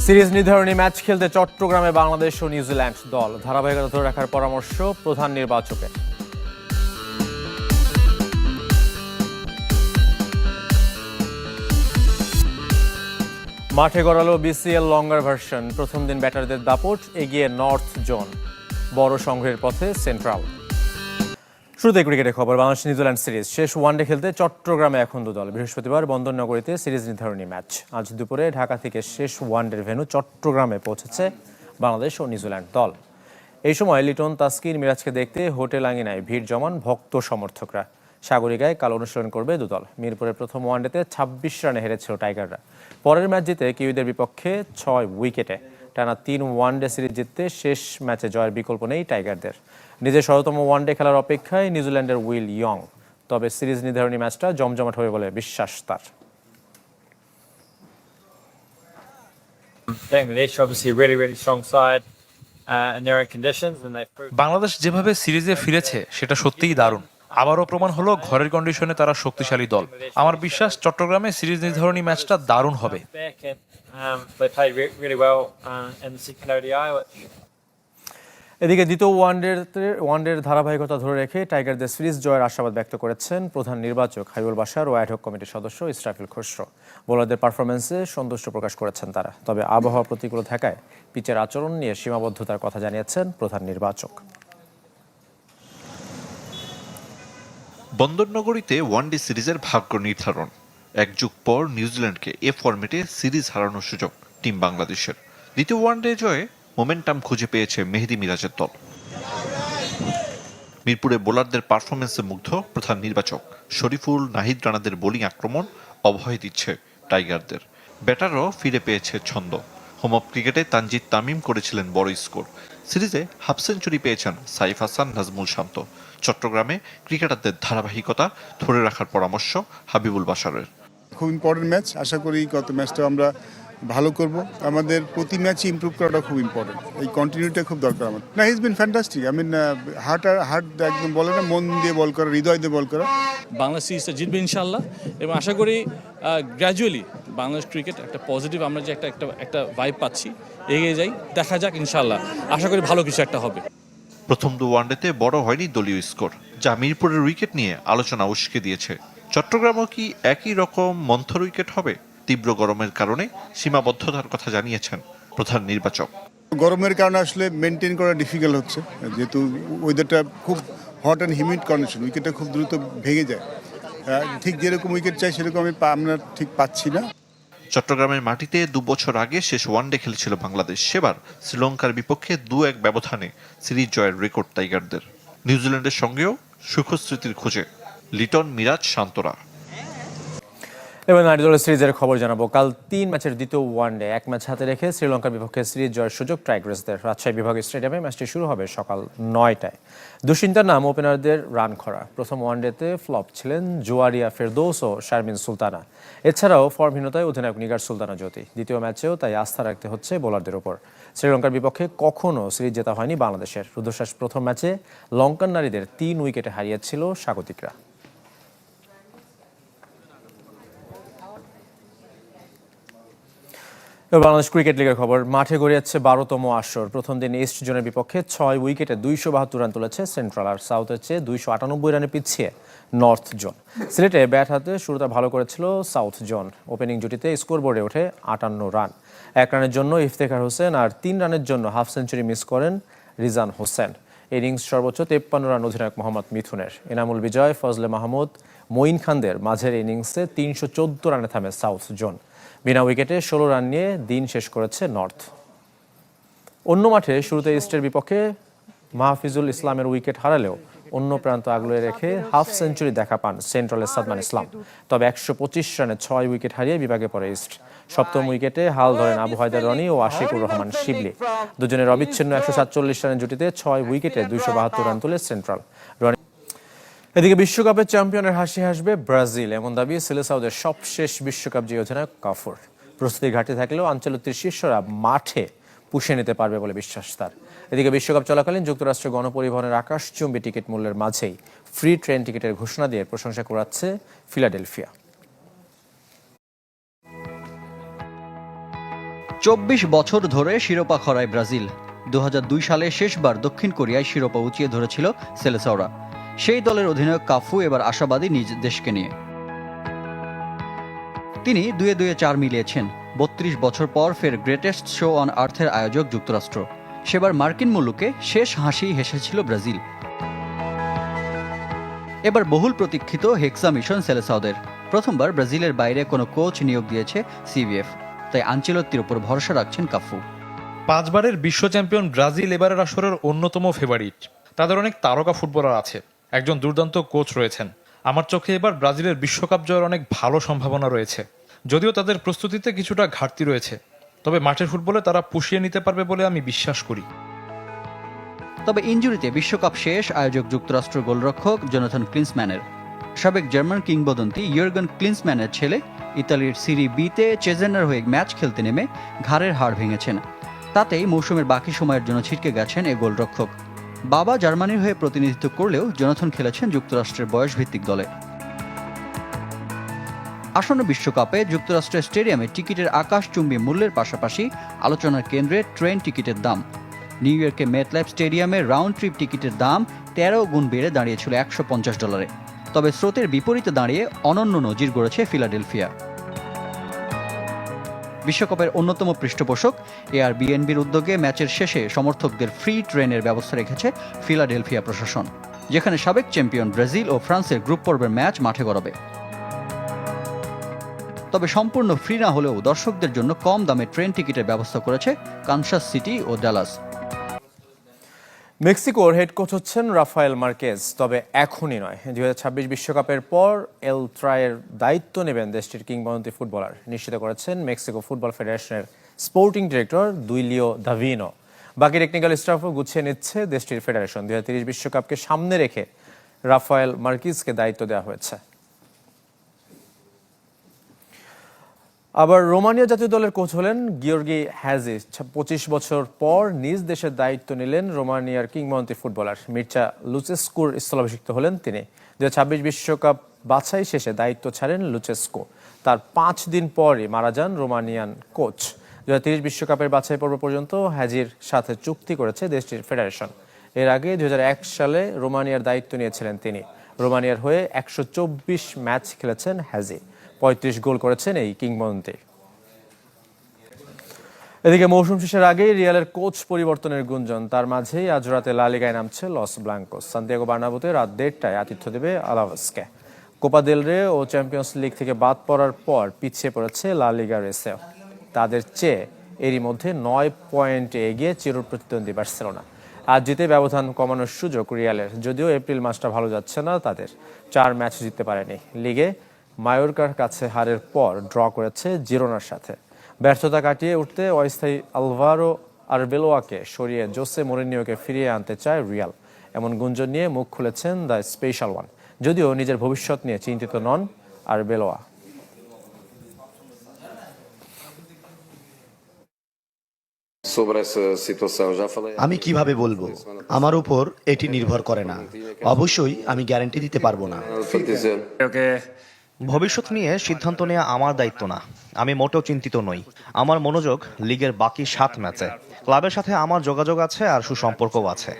Series নির্ধারণী match খেলতে চট্টগ্রামে বাংলাদেশ ও নিউজিল্যান্ড দল। ধারাবাহিকতা ধরে রাখার পরামর্শ প্রধান নির্বাচকের। মাঠে গড়ালো বিসিএল লঙ্গার ভার্সন। প্রথম দিন ব্যাটারদের দাপট, এগিয়ে নর্থ জোন। বড় সংগ্রহের পথে সেন্ট্রাল। শুরুতে ক্রিকেটের খবর। বাংলাদেশ নিউজিল্যান্ড সিরিজ শেষ ওয়ানডে খেলতে চট্টগ্রামে এখন দুদল। বৃহস্পতিবার বন্দরনগরীতে সিরিজ নির্ধারণী ম্যাচ। আজ দুপুরে ঢাকা থেকে শেষ ওয়ানডের ভেন্যু চট্টগ্রামে পৌঁছেছে বাংলাদেশ ও নিউজিল্যান্ড দল। এই সময় লিটন, তাসকিন, মিরাজকে দেখতে হোটেল আঙিনায় ভিড় জমান ভক্ত সমর্থকরা। সাগরিকায় কাল অনুশীলন করবে দুদল। মিরপুরের প্রথম ওয়ানডেতে 26 রানে হেরেছিল টাইগাররা। পরের ম্যাচ জিতে কিউইদের বিপক্ষে 6 উইকেটে টানা 3 ওয়ানডে সিরিজ জিততে শেষ ম্যাচে জয়ের বিকল্প নেই টাইগারদের। নিজের 100তম ওয়ানডে খেলার অপেক্ষায় নিউজিল্যান্ডের উইল ইয়ং। তবে সিরিজ নির্ধারণী ম্যাচটা জমজমাট হবে বলে বিশ্বাস তার। বাংলাদেশ যেভাবে সিরিজে ফিরেছে সেটা সত্যিই দারুণ। আবারও প্রমাণ হলো ঘরের কন্ডিশনে তারা শক্তিশালী দল। আমার বিশ্বাস চট্টগ্রামে সিরিজ নির্ধারণী ম্যাচটা দারুণ হবে। এদিকে দ্বিতীয় ওয়ানডের ধারাবাহিকতা ধরে রেখে টাইগারদের সিরিজ জয়ের আশাবাদ ব্যক্ত করেছেন প্রধান নির্বাচক হাবিবুল বাশার ও অ্যাডহক কমিটির সদস্য ইসরাফিল খসরু। বোলারদের পারফরমেন্সে সন্তুষ্ট প্রকাশ করেছেন তারা। তবে আবহাওয়া প্রতিকূল থাকায় পিচের আচরণ নিয়ে সীমাবদ্ধতার কথা জানিয়েছেন প্রধান নির্বাচক। বন্দরনগরীতে ওয়ানডে সিরিজের ভাগ্য নির্ধারণ। এক যুগ পর নিউজিল্যান্ডকে এ ফরম্যাটে সিরিজ হারানোর সুযোগ টিম বাংলাদেশের। দ্বিতীয় ওয়ানডে জয়ে মোমেন্টাম খুঁজে পেয়েছে মেহেদী মিরাজের দল। মিরপুরে বোলারদের পারফরমেন্সে মুগ্ধ প্রধান নির্বাচক। শরীফুল, নাহিদ রানাদের বোলিং আক্রমণ অভয় দিচ্ছে টাইগারদের। ব্যাটারও ফিরে পেয়েছে ছন্দ। হোম অফ ক্রিকেটে তানজিদ তামিম করেছিলেন বড় স্কোর। সিরিজে হাফ সেঞ্চুরি পেয়েছেন সাইফ হাসান, নাজমুল শান্ত। চট্টগ্রামে ক্রিকেটারদের ধারাবাহিকতা ধরে রাখার পরামর্শ হাবিবুল বাশারের। খুব ইম্পর্টেন্ট ম্যাচ, আশা করি গত ম্যাচটা আমরা ভালো করব। আমাদের প্রতি ম্যাচে ইমপ্রুভ করাটা খুব ইম্পর্টেন্ট। এই কন্টিনিউটা খুব দরকার আমার। না, he's been fantastic. I mean heart একদম বলে না, মন দিয়ে বল করা, হৃদয় দিয়ে বল করা। বাংলা সিরিজটা জিতবে ইনশাল্লাহ, এবং আশা করি গ্র্যাজুয়ালি বাংলাদেশ ক্রিকেট একটা পজিটিভ, আমরা যে একটা ভাইব পাচ্ছি, এগিয়ে যাই। দেখা যাক, ইনশাল্লাহ আশা করি ভালো কিছু একটা হবে। প্রথম দু ওয়ানডেতে বড় হয়নি দলীয় স্কোর, যা মিরপুরের উইকেট নিয়ে আলোচনা উস্কে দিয়েছে। চট্টগ্রামও কি একই রকম মন্থর উইকেট হবে? তীব্র গরমের কারণে সীমাবদ্ধতার কথা জানিয়েছেন প্রধান নির্বাচক। গরমের কারণে আসলে মেনটেন করা ডিফিকাল্ট হচ্ছে, যেহেতু ওয়েদারটা খুব হট অ্যান্ড হিউমিড কন্ডিশন। উইকেটটা খুব দ্রুত ভেঙে যায়। ঠিক যেরকম উইকেট চাই সেরকম আমরা ঠিক পাচ্ছি না। চট্টগ্রামের মাটিতে 2 বছর আগে শেষ ওয়ানডে খেলেছিল বাংলাদেশ। সেবার শ্রীলঙ্কার বিপক্ষে 2-1 ব্যবধানে সিরিজ জয়ের রেকর্ড টাইগারদের। নিউজিল্যান্ডের সঙ্গেও সুখস্মৃতির খোঁজে লিটন, মিরাজ, শান্তরা। এবার নারী দলের সিরিজের খবর জানাবো। কাল 3 ম্যাচের দ্বিতীয় ওয়ানডে 1 ম্যাচ হাতে রেখে শ্রীলঙ্কার বিপক্ষে সিরিজ জয়ের সুযোগ টাইগার্সদের। রাজশাহী বিভাগীয় স্টেডিয়ামে ম্যাচটি শুরু হবে সকাল 9টায়। দুশ্চিন্তার নাম ওপেনারদের রান খরা। প্রথম ওয়ানডেতে ফ্লপ ছিলেন জোয়ারিয়া ফেরদৌস ও শারমিন সুলতানা। এছাড়াও ফর্মহীনতায় অধিনায়ক নিগার সুলতানা জ্যোতি। দ্বিতীয় ম্যাচেও তাই আস্থা রাখতে হচ্ছে বোলারদের ওপর। শ্রীলঙ্কার বিপক্ষে কখনো সিরিজ জেতা হয়নি বাংলাদেশের। রুদ্ধশ্বাস প্রথম ম্যাচে লঙ্কান নারীদের 3 উইকেটে হারিয়েছিল স্বাগতিকরা। বাংলাদেশ ক্রিকেট লিগের খবর। মাঠে গড়িয়েছে 12তম আসর। প্রথম দিন ইস্ট জোনের বিপক্ষে 6 উইকেটে 272 রান তুলেছে সেন্ট্রাল। আর সাউথের চেয়ে 298 রানে পিছিয়ে নর্থ জোন। সিলেটে ব্যাট হাতে শুরুটা ভালো করেছিল সাউথ জোন। ওপেনিং জুটিতে স্কোরবোর্ডে ওঠে 58 রান। 1 রানের জন্য ইফতেখার হোসেন আর 3 রানের জন্য হাফ সেঞ্চুরি মিস করেন রিজান হোসেন। ইনিংস সর্বোচ্চ 53 রান অধিনায়ক মোহাম্মদ মিথুনের। এনামুল বিজয়, ফজলে মাহমুদ, মঈন খানদের মাঝের ইনিংসে 314 রানে থামে সাউথ জোন। বিনা উইকেটে 16 রান নিয়ে দিন শেষ করেছে নর্থ। অন্য মাঠে শুরুতে ইস্টের বিপক্ষে মাহফিজুল ইসলামের উইকেট হারালেও অন্য প্রান্ত আগলে রেখে হাফ সেঞ্চুরি দেখা পান সেন্ট্রালের সাদমান ইসলাম। তবে 125 রানে 6 উইকেট হারিয়ে বিভাগে পড়ে ইস্ট। সপ্তম উইকেটে হাল ধরেন আবু হায়দার রনি ও আশিকুর রহমান শিবলি। দুজনের অবিচ্ছিন্ন 147 রানের জুটিতে 6 উইকেটে 272 রান তুলে সেন্ট্রাল। এদিকে বিশ্বকাপের চ্যাম্পিয়নের হাসি হাসবে ব্রাজিল, এমন দাবি সিলেসাউদের সবশেষ বিশ্বকাপ জয়ী অধিনায়ক কাফুর। প্রস্তুতি ঘাটতি থাকলেও আঞ্চলিক শীর্ষরা মাঠে পুষে নিতে পারবে বলে বিশ্বাস তার। এদিকে বিশ্বকাপ চলাকালীন যুক্তরাষ্ট্রের গণপরিবহনের আকাশচুম্বী টিকিট মূল্যের মাঝেই ফ্রি ট্রেন টিকিটের ঘোষণা দিয়ে প্রশংসা কুড়াচ্ছে ফিলাডেলফিয়া। ২৪ বছর ধরে শিরোপা খরায় ব্রাজিল। ২০০২ সালে শেষবার দক্ষিণ কোরিয়ায় শিরোপা উঁচিয়ে ধরেছিল সেলেসাওরা। সেই দলের অধিনায়ক কাফু এবার আশাবাদী নিজ দেশকে নিয়ে। তিনি ২-৪ মিলিয়েছেন। ৩২ বছর পর ফের গ্রেটেস্ট শো অন আর্থের আয়োজক যুক্তরাষ্ট্র। সেবার মার্কিন মুলুকে শেষ হাসি হেসেছিল ব্রাজিল। এবার বহুল প্রতীক্ষিত হেক্সা মিশন সেলেসাওদের। প্রথমবার ব্রাজিলের বাইরে কোনো কোচ নিয়োগ দিয়েছে সিবিএফ, তাই আনচেলত্তির উপর ভরসা রাখছেন কাফু। 5 বারের বিশ্ব চ্যাম্পিয়ন ব্রাজিল এবারের আসরের অন্যতম ফেভারিট। তাদের অনেক তারকা ফুটবলার আছে, একজন দুর্দান্ত কোচ রয়েছেন। আমার চোখে এবার ব্রাজিলের বিশ্বকাপ জয়ের অনেক ভালো সম্ভাবনা রয়েছে, যদিও তাদের প্রস্তুতিতে কিছুটা ঘাটতি রয়েছে। তবে মাঠের ফুটবলে তারা পুষিয়ে নিতে পারবে বলে আমি বিশ্বাস করি। তবে ইনজুরিতে বিশ্বকাপ শেষ আয়োজক যুক্তরাষ্ট্র গোলরক্ষক জোনাথন ক্লিন্সম্যানের। সাবেক জার্মান কিংবদন্তি ইয়র্গেন ক্লিন্সম্যানের ছেলে ইতালির সিরি বিতে চেজেনার হয়ে ম্যাচ খেলতে নেমে ঘাড়ের হাড় ভেঙেছেন। তাতেই মৌসুমের বাকি সময়ের জন্য ছিটকে গেছেন এই গোলরক্ষক। বাবা জার্মানির হয়ে প্রতিনিধিত্ব করলেও জোনাথন খেলেছেন যুক্তরাষ্ট্রের বয়সভিত্তিক দলে। আসন্ন বিশ্বকাপে যুক্তরাষ্ট্রের স্টেডিয়ামে টিকিটের আকাশচুম্বী মূল্যের পাশাপাশি আলোচনার কেন্দ্রে ট্রেন টিকিটের দাম। নিউ ইয়র্কে মেটলাইফ স্টেডিয়ামে রাউন্ড ট্রিপ টিকিটের দাম 13 গুণ বেড়ে দাঁড়িয়েছিল $150। তবে স্রোতের বিপরীতে দাঁড়িয়ে অনন্য নজির গড়েছে ফিলাডেলফিয়া। বিশ্বকাপের অন্যতম পৃষ্ঠপোষক এয়ারবিএনবির উদ্যোগে ম্যাচের শেষে সমর্থকদের ফ্রি ট্রেনের ব্যবস্থা রেখেছে ফিলাডেলফিয়া প্রশাসন, যেখানে সাবেক চ্যাম্পিয়ন ব্রাজিল ও ফ্রান্সের গ্রুপ পর্বের ম্যাচ মাঠে গড়াবে। তবে সম্পূর্ণ ফ্রি না হলেও দর্শকদের জন্য কম দামে ট্রেন টিকিটের ব্যবস্থা করেছে কানসাস সিটি ও ডালাস। মেক্সিকোর হেড কোচ হচ্ছেন রাফায়েল মার্কেজ, তবে এখনই নয়। 2026 বিশ্বকাপের পর এল ট্রায়ের দায়িত্ব নেবেন দেশটির কিংবদন্তি ফুটবলার, নিশ্চিত করেছেন মেক্সিকো ফুটবল ফেডারেশনের স্পোর্টিং ডিরেক্টর দুইলিও দাভিনো। বাকি টেকনিক্যাল স্টাফও গুছিয়ে নিচ্ছে দেশটির ফেডারেশন। 2030 বিশ্বকাপকে সামনে রেখে রাফায়েল মার্কেজকে দায়িত্ব দেওয়া হয়েছে। আবার রোমানিয়া জাতীয় দলের কোচ হলেন গিওর্গি হ্যাজি। 25 বছর পর নিজ দেশের দায়িত্ব নিলেন রোমানিয়ার কিংবদন্তি ফুটবলার মির্চা লুচেস্কুর স্থলাভিষিক্ত হলেন তিনি। 2026 বিশ্বকাপ বাছাই শেষে দায়িত্ব ছাড়েন লুচেস্কু। তার 5 দিন পরই মারা যান রোমানিয়ান কোচ। 2030 বিশ্বকাপের বাছাই পর্ব পর্যন্ত হ্যাজির সাথে চুক্তি করেছে দেশটির ফেডারেশন। এর আগে 2001 সালে রোমানিয়ার দায়িত্ব নিয়েছিলেন তিনি। রোমানিয়ার হয়ে 124 ম্যাচ খেলেছেন হ্যাজি, 35 গোল করেছেন এই কিংবদন্তি। এদিকে মৌসুম শেষের আগেই রিয়ালের কোচ পরিবর্তনের গুঞ্জন, তার মাঝেই আজ রাতে লা লিগায় নামছে লস ব্লাঙ্কোস। সান্তিয়াগো বার্নাব্যুতে রাত 1টায় আতিথ্য দেবে আলাভেসকে। কোপা দেল রে ও চ্যাম্পিয়ন্স লিগ থেকে বাদ পড়ার পর পিছিয়ে পড়েছে লা লিগা রেসেও। তাদের চেয়ে এরই মধ্যে 9 পয়েন্টে এগিয়ে চিরপ্রতিদ্বন্দ্বী বার্সেলোনা। আজ জিতে ব্যবধান কমানোর সুযোগ রিয়ালের, যদিও এপ্রিল মাসটা ভালো যাচ্ছে না তাদের। 4 ম্যাচ জিততে পারেনি। লিগে মায়োরকার কাছে হারের পর ড্র করেছে জিরোনার সাথে। ব্যর্থতা কাটিয়ে উঠতে অস্থায়ী আলভারো আরবেলোয়াকে সরিয়ে জোসে মরিনিওকে ফিরিয়ে আনতে চায় রিয়াল, এমন গুঞ্জন নিয়ে মুখ খুলেছেন দ্য স্পেশাল ওয়ান, যদিও নিজের ভবিষ্যৎ নিয়ে চিন্তিত নন আরবেলোয়া। আমি কিভাবে বলবো, আমার উপর এটি নির্ভর করে না। অবশ্যই আমি গ্যারান্টি দিতে পারবো না। ভবিষ্যৎ নিয়ে সিদ্ধান্ত নেওয়া আমার দায়িত্ব না। আমি মোটেও চিন্তিত নই। আমার মনোযোগ লিগের বাকি 7 ম্যাচে। ক্লাবের সাথে আমার যোগাযোগ আছে আর সুসম্পর্কও আছে।